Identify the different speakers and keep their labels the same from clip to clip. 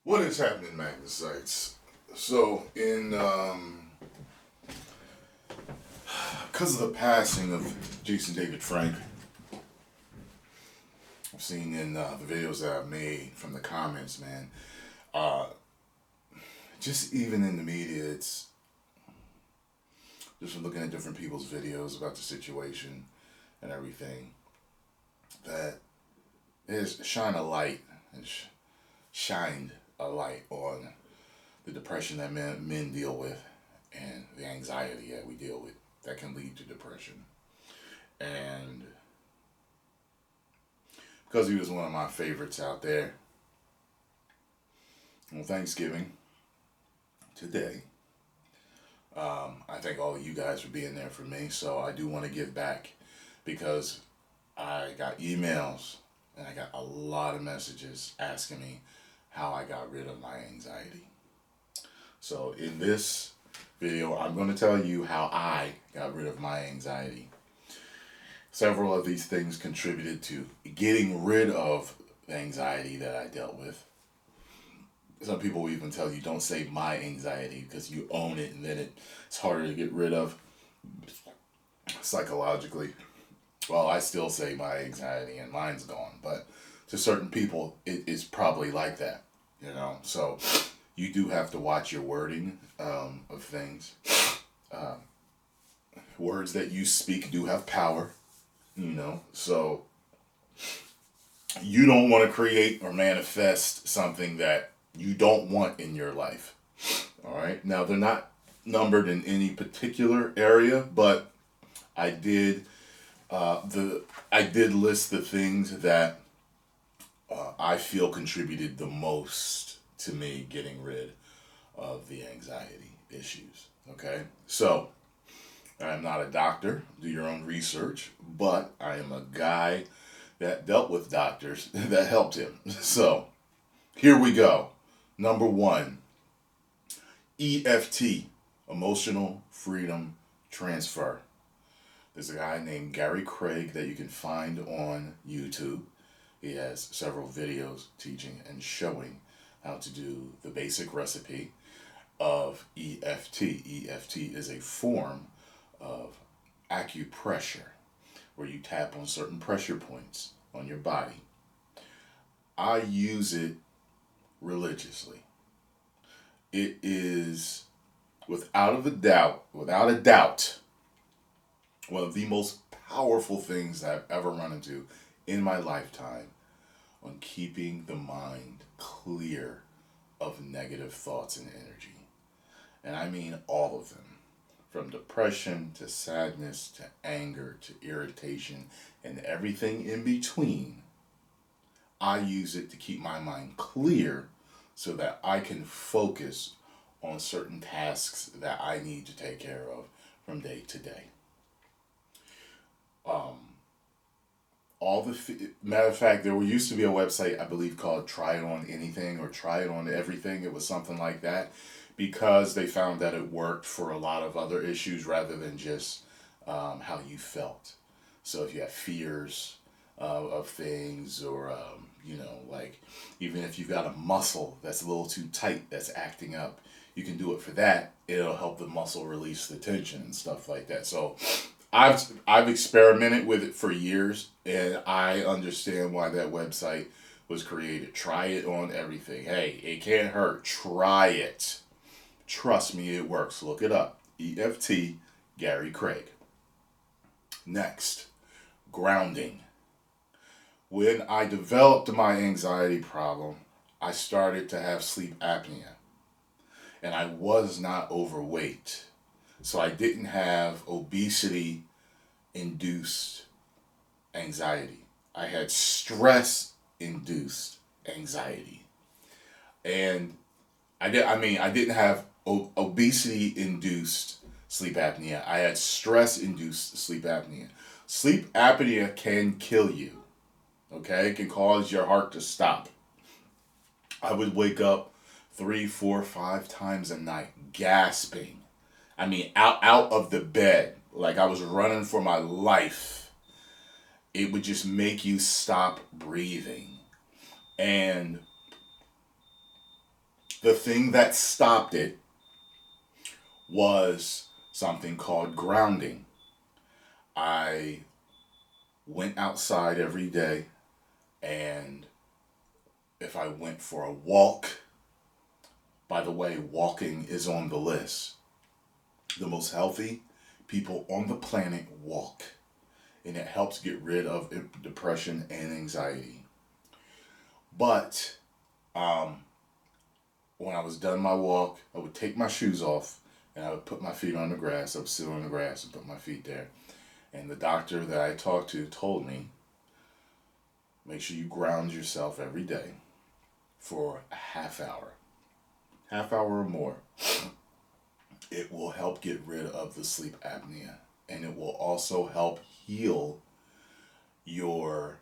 Speaker 1: What is happening, Magnus sites? So, because of the passing of Jason David Frank, I've seen in the videos that I've made from the comments, man, uh, just even in the media, it's just from looking at different people's videos about the situation and everything, that has shined a light and shined a light on the depression that men deal with and the anxiety that we deal with that can lead to depression. And because he was one of my favorites out there, on Thanksgiving today, I thank all of you guys for being there for me. So I do want to give back because I got emails and I got a lot of messages asking me how I got rid of my anxiety. So in this video, I'm going to tell you how I got rid of my anxiety. Several of these things contributed to getting rid of the anxiety that I dealt with. Some people will even tell you don't say my anxiety because you own it and then it's harder to get rid of psychologically. Well, I still say my anxiety and mine's gone, but to certain people it is probably like that, you know. So you do have to watch your wording of things. Words that you speak do have power, you know. So you don't want to create or manifest something that you don't want in your life. All right. Now, they're not numbered in any particular area, but I did list the things that I feel contributed the most to me getting rid of the anxiety issues. Okay. So I'm not a doctor. Do your own research, but I am a guy that dealt with doctors that helped him. So here we go. Number one, EFT, Emotional Freedom Transfer. There's a guy named Gary Craig that you can find on YouTube. He has several videos teaching and showing how to do the basic recipe of EFT. EFT is a form of acupressure where you tap on certain pressure points on your body. I use it religiously. It is without a doubt, one of the most powerful things that I've ever run into in my lifetime on keeping the mind clear of negative thoughts and energy. And I mean all of them. From depression to sadness to anger to irritation and everything in between. I use it to keep my mind clear so that I can focus on certain tasks that I need to take care of from day to day. Matter of fact, there used to be a website I believe called Try It On Anything or Try It On Everything. It was something like that because they found that it worked for a lot of other issues rather than just how you felt. So if you have fears of things or like even if you've got a muscle that's a little too tight that's acting up, you can do it for that. It'll help the muscle release the tension and stuff like that. So I've experimented with it for years and I understand why that website was created. Try it on everything. Hey, it can't hurt. Try it. Trust me, it works. Look it up. EFT, Gary Craig. Next, grounding. When I developed my anxiety problem, I started to have sleep apnea. And I was not overweight. So I didn't have obesity-induced anxiety. I had stress-induced anxiety. And I didn't have obesity-induced sleep apnea. I had stress-induced sleep apnea. Sleep apnea can kill you. Okay, it can cause your heart to stop. I would wake up 3, 4, 5 times a night, gasping. I mean, out of the bed, like I was running for my life. It would just make you stop breathing. And The thing that stopped it was something called grounding. I went outside every day, and if I went for a walk, by the way, walking is on the list. The most healthy people on the planet walk, and it helps get rid of depression and anxiety. But when I was done my walk, I would take my shoes off and I would put my feet on the grass. I would sit on the grass and put my feet there. And the doctor that I talked to told me, make sure you ground yourself every day for a half hour or more. It will help get rid of the sleep apnea, and it will also help heal your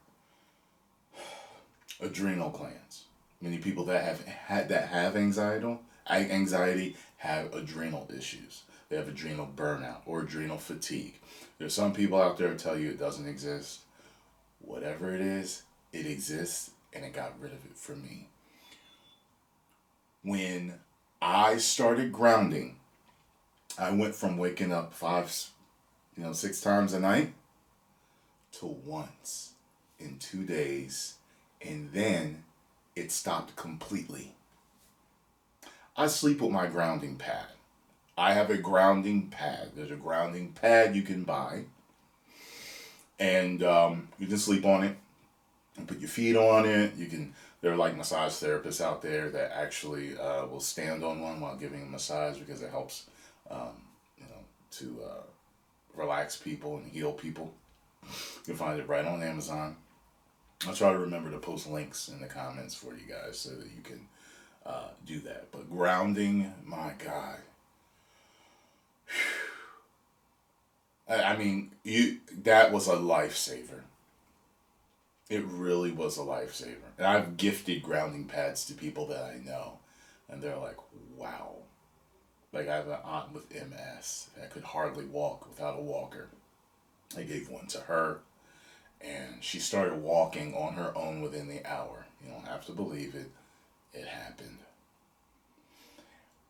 Speaker 1: adrenal glands. Many people that have anxiety have adrenal issues. They have adrenal burnout or adrenal fatigue. There's some people out there who tell you it doesn't exist. Whatever it is, it exists, and it got rid of it for me. When I started grounding, I went from waking up 6 times a night to once in 2 days, and then it stopped completely. I sleep with my grounding pad. I have a grounding pad. There's a grounding pad you can buy, and you can sleep on it and put your feet on it. There are like massage therapists out there that actually will stand on one while giving a massage, because it helps to relax people and heal people. You'll find it right on Amazon. I'll try to remember to post links in the comments for you guys so that you can do that. But grounding, my God. That was a lifesaver. It really was a lifesaver. And I've gifted grounding pads to people that I know, and they're like, wow. Like, I have an aunt with MS that could hardly walk without a walker. I gave one to her, and she started walking on her own within the hour. You don't have to believe it. It happened.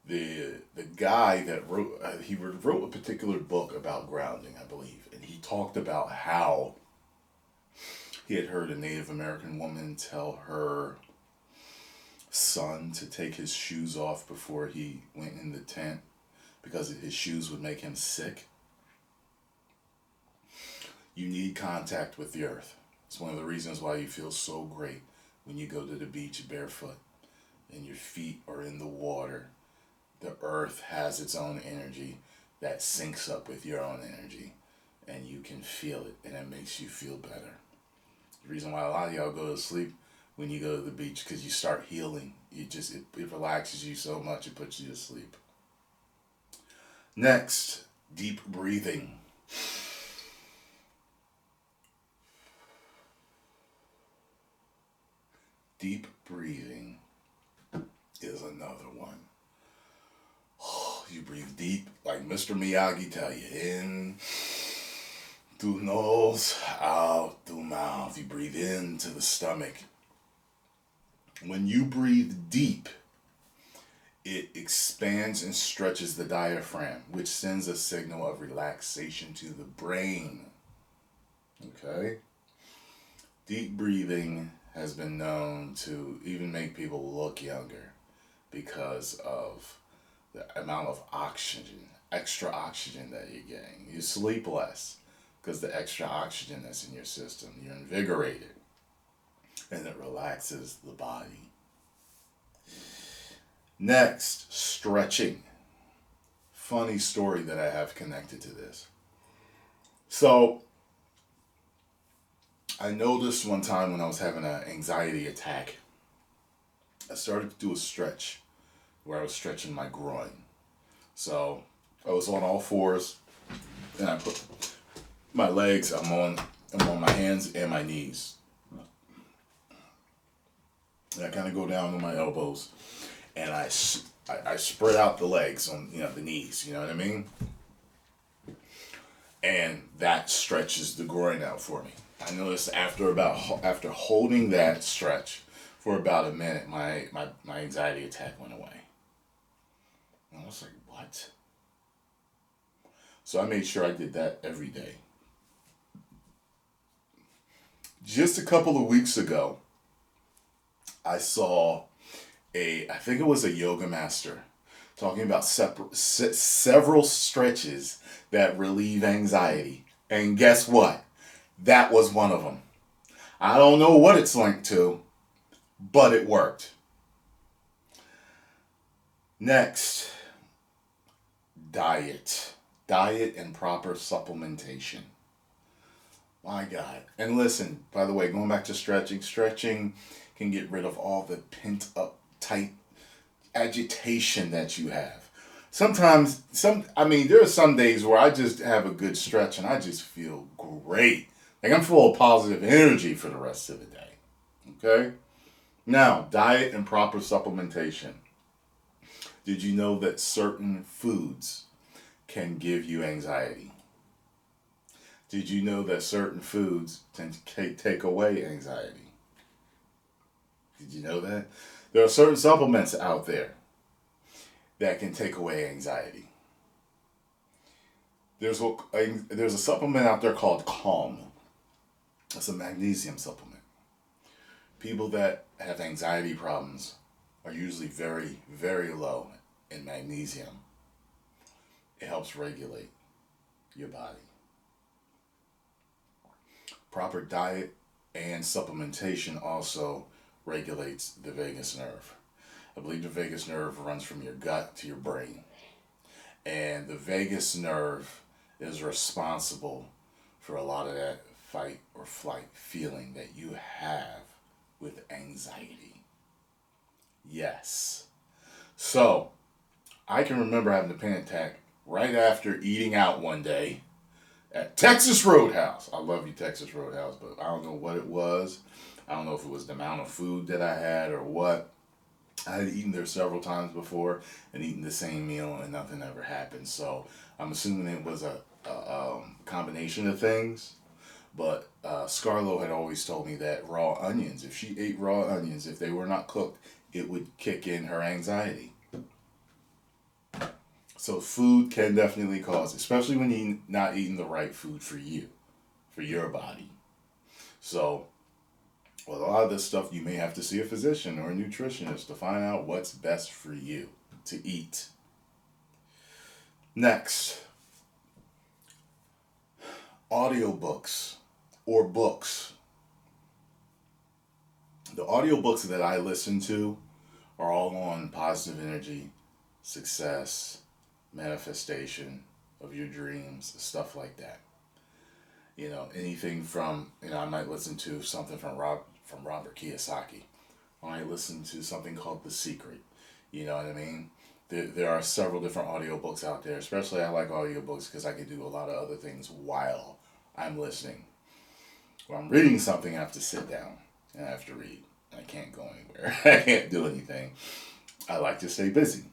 Speaker 1: The guy that wrote a particular book about grounding, I believe, and he talked about how he had heard a Native American woman tell her son to take his shoes off before he went in the tent because his shoes would make him sick. You need contact with the earth. It's one of the reasons why you feel so great when you go to the beach barefoot and your feet are in the water. The earth has its own energy that syncs up with your own energy, and you can feel it, and it makes you feel better. The reason why a lot of y'all go to sleep when you go to the beach, because you start healing. It relaxes you so much, it puts you to sleep. Next, deep breathing. Deep breathing is another one. You breathe deep, like Mr. Miyagi tell you, in through nose, out through mouth. You breathe into the stomach. When you breathe deep, it expands and stretches the diaphragm, which sends a signal of relaxation to the brain. Okay? Deep breathing has been known to even make people look younger because of the amount of extra oxygen that you're getting. You sleep less because the extra oxygen that's in your system. You're invigorated, and it relaxes the body. Next, stretching. Funny story that I have connected to this. So, I noticed one time when I was having an anxiety attack, I started to do a stretch where I was stretching my groin. So I was on all fours, and I put my legs, I'm on my hands and my knees. And I kind of go down on my elbows, and I spread out the legs on the knees, you know what I mean? And that stretches the groin out for me. I noticed after holding that stretch for about a minute, my anxiety attack went away. And I was like, what? So I made sure I did that every day. Just a couple of weeks ago, I saw I think it was a yoga master talking about several stretches that relieve anxiety. And guess what? That was one of them. I don't know what it's linked to, but it worked. Next, diet. Diet and proper supplementation. My God. And listen, by the way, going back to stretching can get rid of all the pent up tight agitation that you have. Sometimes, there are some days where I just have a good stretch and I just feel great. Like I'm full of positive energy for the rest of the day. Okay? Now, diet and proper supplementation. Did you know that certain foods can give you anxiety? Did you know that certain foods tend to take away anxiety? Did you know that? There are certain supplements out there that can take away anxiety. There's a supplement out there called Calm. It's a magnesium supplement. People that have anxiety problems are usually very, very low in magnesium. It helps regulate your body. Proper diet and supplementation also regulates the vagus nerve. I believe the vagus nerve runs from your gut to your brain. And the vagus nerve is responsible for a lot of that fight or flight feeling that you have with anxiety. Yes. So, I can remember having a panic attack right after eating out one day at Texas Roadhouse. I love you, Texas Roadhouse, but I don't know what it was. I don't know if it was the amount of food that I had or what. I had eaten there several times before and eaten the same meal and nothing ever happened. So I'm assuming it was a combination of things. But Scarlo had always told me that raw onions, if she ate raw onions, if they were not cooked, it would kick in her anxiety. So food can definitely cause, especially when you're not eating the right food for you, for your body. So with a lot of this stuff, you may have to see a physician or a nutritionist to find out what's best for you to eat. Next, audiobooks or books. The audiobooks that I listen to are all on positive energy, success, manifestation of your dreams, stuff like that. Anything from, I might listen to something from Robert Kiyosaki. I might listen to something called The Secret. You know what I mean? There are several different audiobooks out there. Especially I like audiobooks because I can do a lot of other things while I'm listening. When I'm reading something, I have to sit down and I have to read. I can't go anywhere. I can't do anything. I like to stay busy.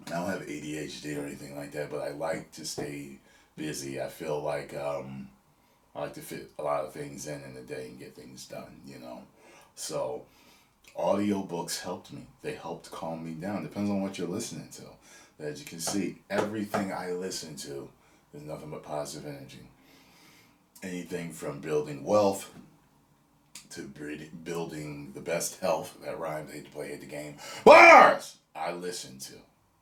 Speaker 1: I don't have ADHD or anything like that, but I like to stay busy. I feel like I like to fit a lot of things in a day and get things done, So audiobooks helped me. They helped calm me down. Depends on what you're listening to. As you can see, everything I listen to is nothing but positive energy. Anything from building wealth to building the best health. That rhymes. I hate to play the game. Bars! I listen to.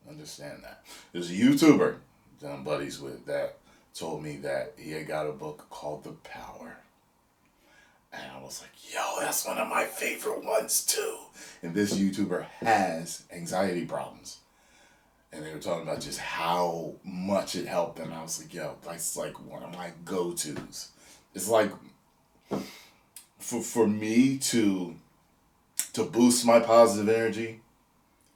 Speaker 1: Understand that. There's a YouTuber that I'm buddies with that told me that he had got a book called The Power. And I was like, yo, that's one of my favorite ones too. And this YouTuber has anxiety problems. And they were talking about just how much it helped them. I was like, yo, that's like one of my go-tos. It's like, for me to boost my positive energy,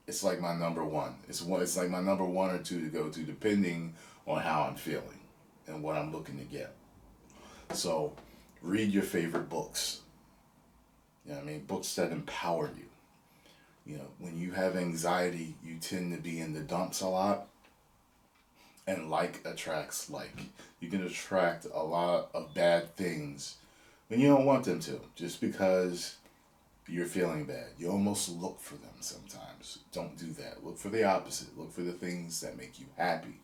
Speaker 1: it's like my number one. It's like my number one or two to go to, depending on how I'm feeling and what I'm looking to get. So, read your favorite books. You know what I mean? Books that empower you. When you have anxiety, you tend to be in the dumps a lot. And like attracts like. You can attract a lot of bad things when you don't want them to. Just because you're feeling bad. You almost look for them sometimes. Don't do that. Look for the opposite. Look for the things that make you happy.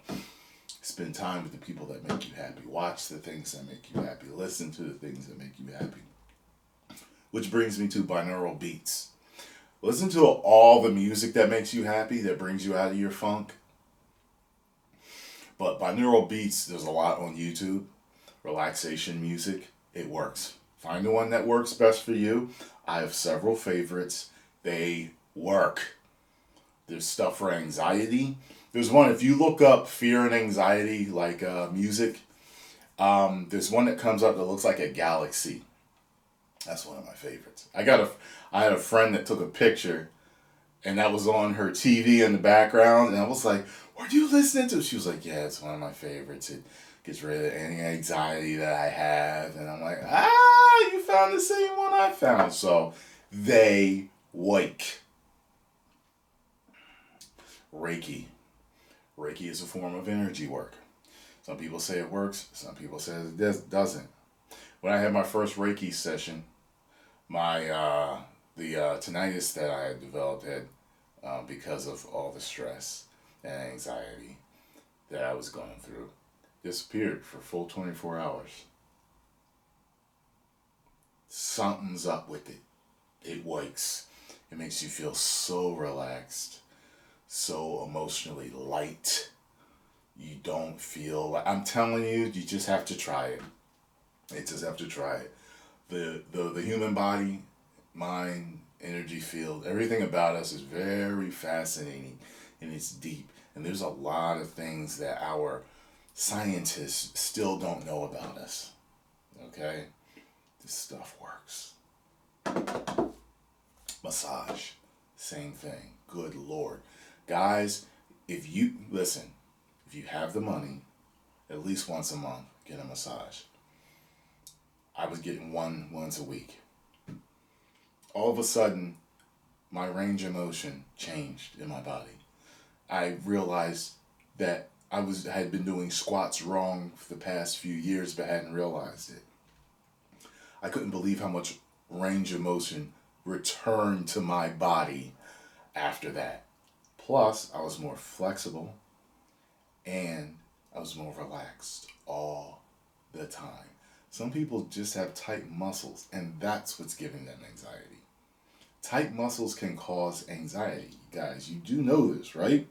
Speaker 1: Spend time with the people that make you happy. Watch the things that make you happy. Listen to the things that make you happy. Which brings me to binaural beats. Listen to all the music that makes you happy, that brings you out of your funk. But binaural beats, there's a lot on YouTube. Relaxation music, it works. Find the one that works best for you. I have several favorites. They work. There's stuff for anxiety. There's one, if you look up fear and anxiety, like music, there's one that comes up that looks like a galaxy. That's one of my favorites. I had a friend that took a picture, and that was on her TV in the background, and I was like, "What are you listening to?" She was like, "Yeah, it's one of my favorites. It gets rid of any anxiety that I have." And I'm like, you found the same one I found. So they wake. Reiki. Reiki is a form of energy work. Some people say it works. Some people say it doesn't. When I had my first Reiki session, the tinnitus that I had developed had because of all the stress and anxiety that I was going through disappeared for full 24 hours. Something's up with it. It wakes. It makes you feel so relaxed, so emotionally light. You don't feel like, I'm telling you, you just have to try it. You just have to try it. The human body, mind, energy field, everything about us is very fascinating and it's deep. And there's a lot of things that our scientists still don't know about us. Okay? This stuff works. Massage, same thing. Good Lord. Guys, if you have the money, at least once a month, get a massage. I was getting one once a week. All of a sudden, my range of motion changed in my body. I realized that I had been doing squats wrong for the past few years, but hadn't realized it. I couldn't believe how much range of motion returned to my body after that. Plus, I was more flexible and I was more relaxed all the time. Some people just have tight muscles, and that's what's giving them anxiety. Tight muscles can cause anxiety. Guys, you do know this, right?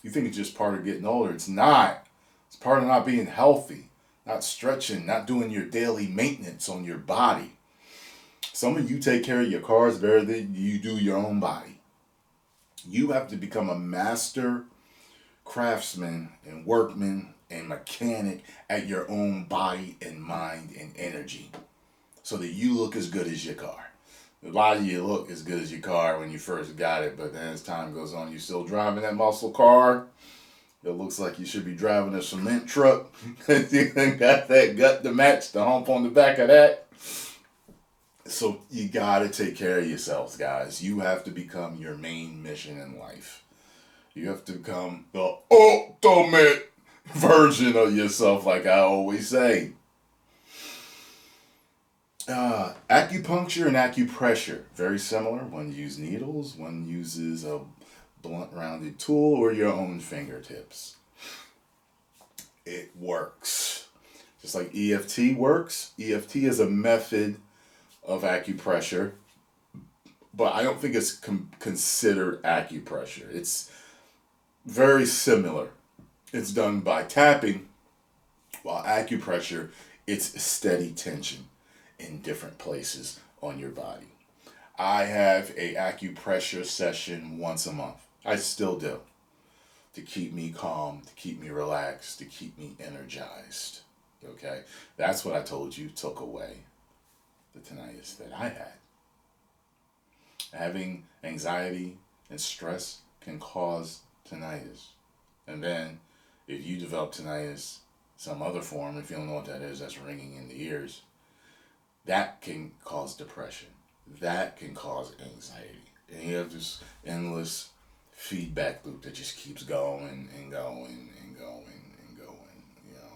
Speaker 1: You think it's just part of getting older. It's not. It's part of not being healthy, not stretching, not doing your daily maintenance on your body. Some of you take care of your cars better than you do your own body. You have to become a master craftsman and workman and mechanic at your own body and mind and energy so that you look as good as your car. A lot of you look as good as your car when you first got it, but then as time goes on, you're still driving that muscle car. It looks like you should be driving a cement truck. You got that gut to match the hump on the back of that. So you gotta take care of yourselves, guys. You have to become your main mission in life. You have to become the ultimate version of yourself, like I always say. Acupuncture and acupressure, very similar. One uses needles, one uses a blunt rounded tool or your own fingertips. It works. Just like EFT works. EFT is a method of acupressure, but I don't think it's considered acupressure. It's very similar. It's done by tapping, while acupressure, it's steady tension in different places on your body. I have a acupressure session once a month. I still do. To keep me calm, to keep me relaxed, to keep me energized. Okay? That's what I told you took away the tinnitus that I had. Having anxiety and stress can cause tinnitus. And then, if you develop tinnitus, some other form, if you don't know what that is, that's ringing in the ears, that can cause depression. That can cause anxiety. And you have this endless feedback loop that just keeps going and going and going and going.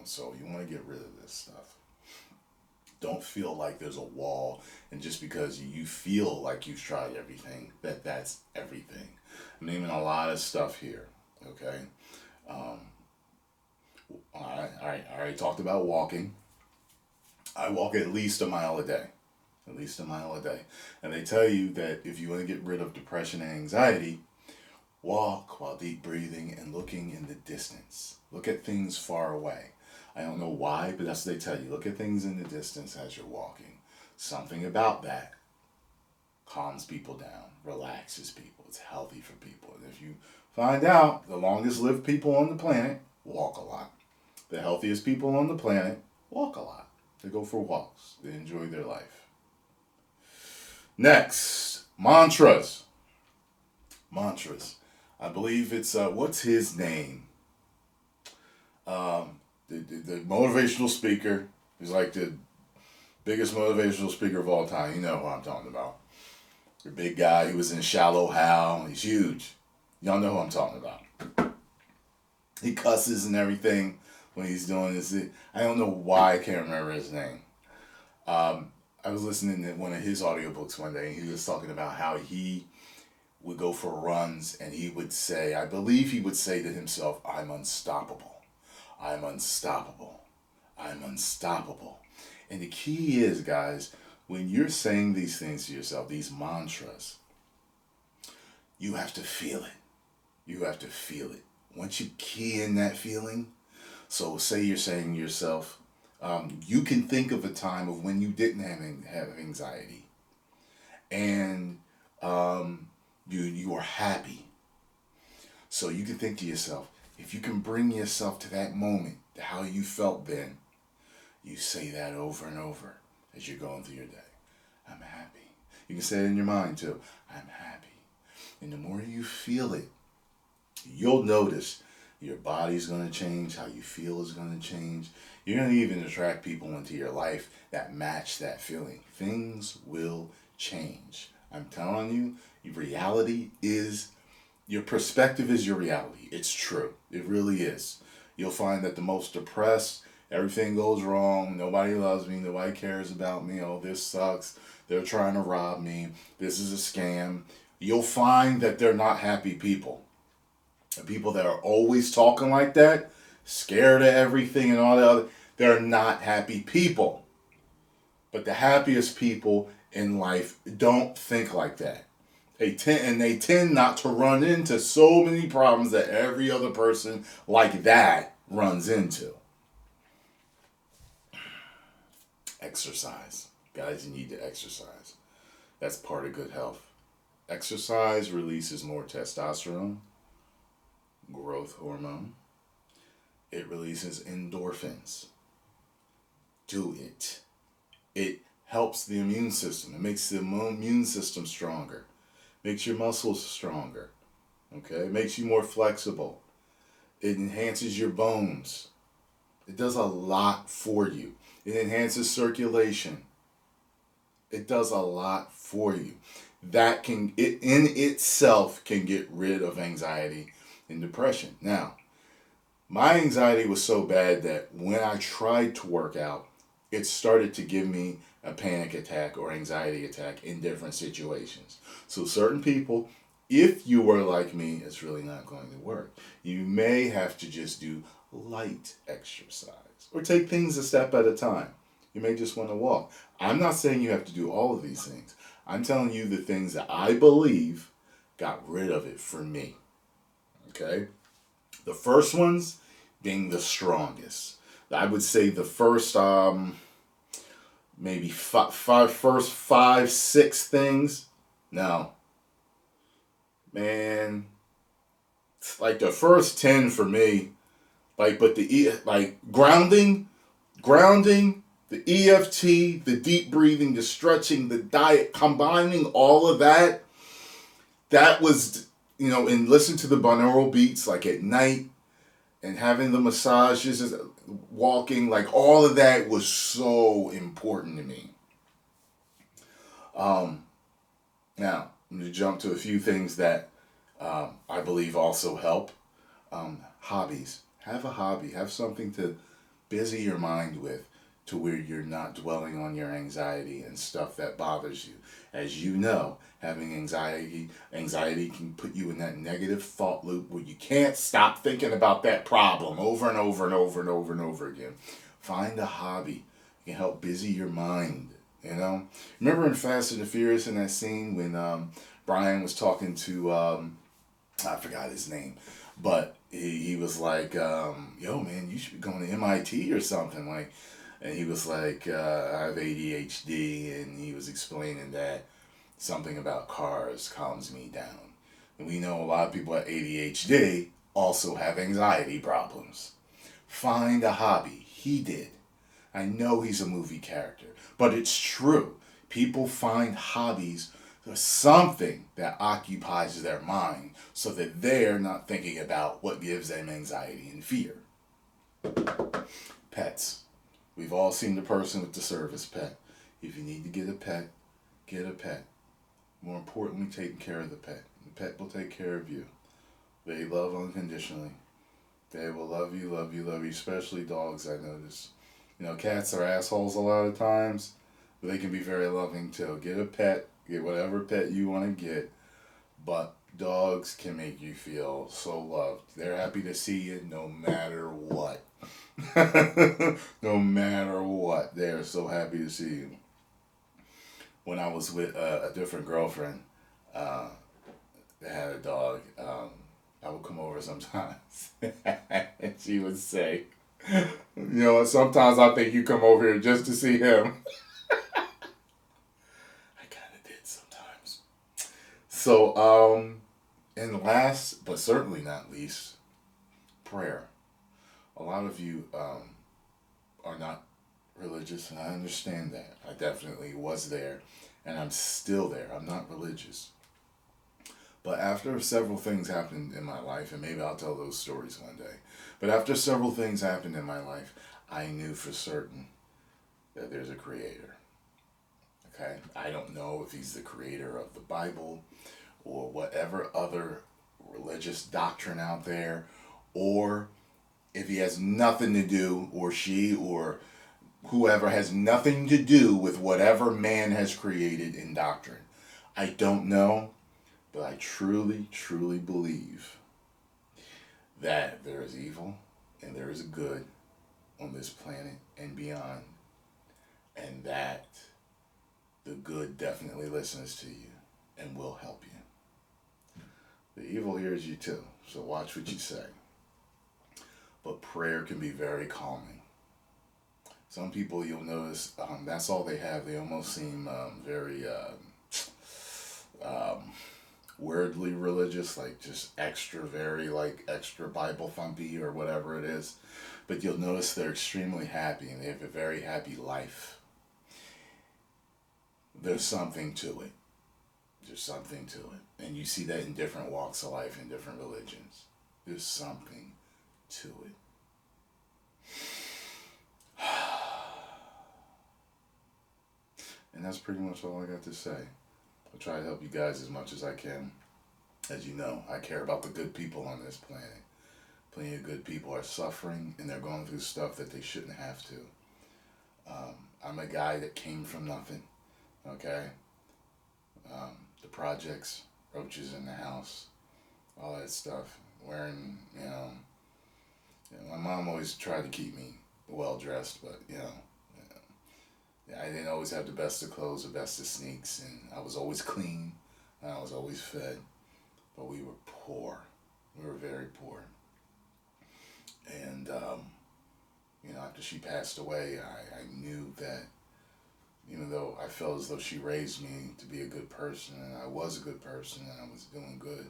Speaker 1: So you want to get rid of this stuff. Don't feel like there's a wall, and just because you feel like you've tried everything, that's everything. I'm naming a lot of stuff here. Okay. Um, I already talked about walking. I walk at least a mile a day. At least a mile a day. And they tell you that if you want to get rid of depression and anxiety, walk while deep breathing and looking in the distance. Look at things far away. I don't know why, but that's what they tell you. Look at things in the distance as you're walking. Something about that calms people down, relaxes people. It's healthy for people. And if you find out, the longest lived people on the planet walk a lot. The healthiest people on the planet walk a lot. They go for walks. They enjoy their life. Next, mantras. Mantras. I believe it's, what's his name? The motivational speaker. He's like the biggest motivational speaker of all time. You know who I'm talking about. The big guy. He was in Shallow Hal. He's huge. Y'all know who I'm talking about. He cusses and everything when he's doing this. I don't know why I can't remember his name. I was listening to one of his audiobooks one day, and he was talking about how he would go for runs, and he would say, I believe he would say to himself, I'm unstoppable. I'm unstoppable. I'm unstoppable. And the key is, guys, when you're saying these things to yourself, these mantras, you have to feel it. You have to feel it. Once you key in that feeling, so say you're saying to yourself, you can think of a time of when you didn't have anxiety, and you are happy. So you can think to yourself, if you can bring yourself to that moment, to how you felt then, you say that over and over as you're going through your day. I'm happy. You can say it in your mind too. I'm happy. And the more you feel it, you'll notice your body's going to change, how you feel is going to change. You're going to even attract people into your life that match that feeling. Things will change. I'm telling you, your reality is, your perspective is your reality. It's true. It really is. You'll find that the most depressed, everything goes wrong, nobody loves me, nobody cares about me, oh, this sucks, they're trying to rob me, this is a scam. You'll find that they're not happy people. The people that are always talking like that, scared of everything and all that other, they're not happy people. But the happiest people in life don't think like that. They tend not to run into so many problems that every other person like that runs into. Exercise. Guys, you need to exercise. That's part of good health. Exercise releases more testosterone, growth hormone. It releases endorphins. Do it. It helps the immune system. It makes the immune system stronger. Makes your muscles stronger. Okay? It makes you more flexible. It enhances your bones. It does a lot for you. It enhances circulation. It does a lot for you. That can, it in itself can get rid of anxiety and depression. Now, my anxiety was so bad that when I tried to work out, it started to give me a panic attack or anxiety attack in different situations. So certain people, if you were like me, it's really not going to work. You may have to just do light exercise or take things a step at a time. You may just want to walk. I'm not saying you have to do all of these things. I'm telling you the things that I believe got rid of it for me. Okay? The first ones being the strongest. I would say the first, maybe first 5, 6 things. No. Man, like the first 10 for me, like, but grounding, the EFT, the deep breathing, the stretching, the diet, combining all of that, that was, and listen to the binaural beats like at night and having the massages, walking, like all of that was so important to me. Now, I'm going to jump to a few things that I believe also help. Hobbies. Have a hobby. Have something to busy your mind with. to where you're not dwelling on your anxiety and stuff that bothers you. As you know, having anxiety can put you in that negative thought loop where you can't stop thinking about that problem over and over and over and over and over again. Find a hobby. It can help busy your mind. You know, remember in Fast and the Furious in that scene when Brian was talking to I forgot his name, but he was like, "Yo, man, you should be going to MIT or something." Like, and he was like, "I have ADHD," and he was explaining that something about cars calms me down. And we know a lot of people with ADHD also have anxiety problems. Find a hobby. He did. I know he's a movie character, but it's true. People find hobbies or something that occupies their mind so that they're not thinking about what gives them anxiety and fear. Pets. We've all seen the person with the service pet. If you need to get a pet, get a pet. More importantly, taking care of the pet. The pet will take care of you. They love unconditionally. They will love you, love you, love you, especially dogs, I notice. You know, cats are assholes a lot of times, but they can be very loving too. Get a pet, get whatever pet you want to get, but dogs can make you feel so loved. They're happy to see you no matter what. No matter what, they're so happy to see you. When I was with a different girlfriend that had a dog, I would come over sometimes and she would say, "You know, sometimes I think you come over here just to see him." I kind of did sometimes. So, and last but certainly not least, prayer. A lot of you are not religious, and I understand that. I definitely was there, and I'm still there. I'm not religious. But after several things happened in my life, and maybe I'll tell those stories one day, but after several things happened in my life, I knew for certain that there's a creator. Okay? I don't know if he's the creator of the Bible or whatever other religious doctrine out there, or if he has nothing to do, or she, or whoever has nothing to do with whatever man has created in doctrine. I don't know, but I truly, truly believe that there is evil and there is good on this planet and beyond, and that the good definitely listens to you and will help you. The evil hears you too, so watch what you say. But prayer can be very calming. Some people, you'll notice, that's all they have. They almost seem very weirdly religious, like just extra, very like extra Bible thumpy or whatever it is. But you'll notice they're extremely happy and they have a very happy life. There's something to it. There's something to it. And you see that in different walks of life, in different religions. There's something to it. And that's pretty much all I got to say. I'll try to help you guys as much as I can. As you know, I care about the good people on this planet. Plenty of good people are suffering and they're going through stuff that they shouldn't have to. I'm a guy that came from nothing. Okay? The projects, roaches in the house, all that stuff. Wearing, my mom always tried to keep me well dressed, but I didn't always have the best of clothes, the best of sneaks, and I was always clean, and I was always fed, but we were poor. We were very poor. And, after she passed away, I knew that even though I felt as though she raised me to be a good person, and I was a good person, and I was doing good,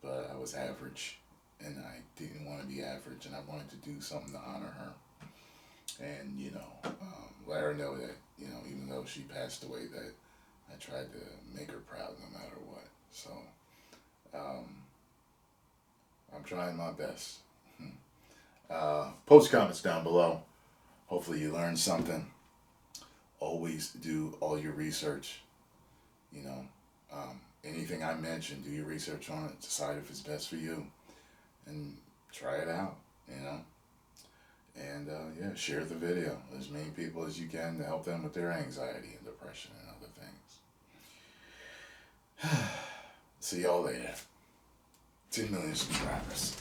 Speaker 1: but I was average, and I didn't want to be average, and I wanted to do something to honor her. And, let her know that, even though she passed away, that I tried to make her proud no matter what. So, I'm trying my best. Post comments down below. Hopefully you learned something. Always do all your research. Anything I mentioned, do your research on it. Decide if it's best for you. And try it out, And yeah, share the video as many people as you can to help them with their anxiety and depression and other things. See y'all later. 10 million subscribers.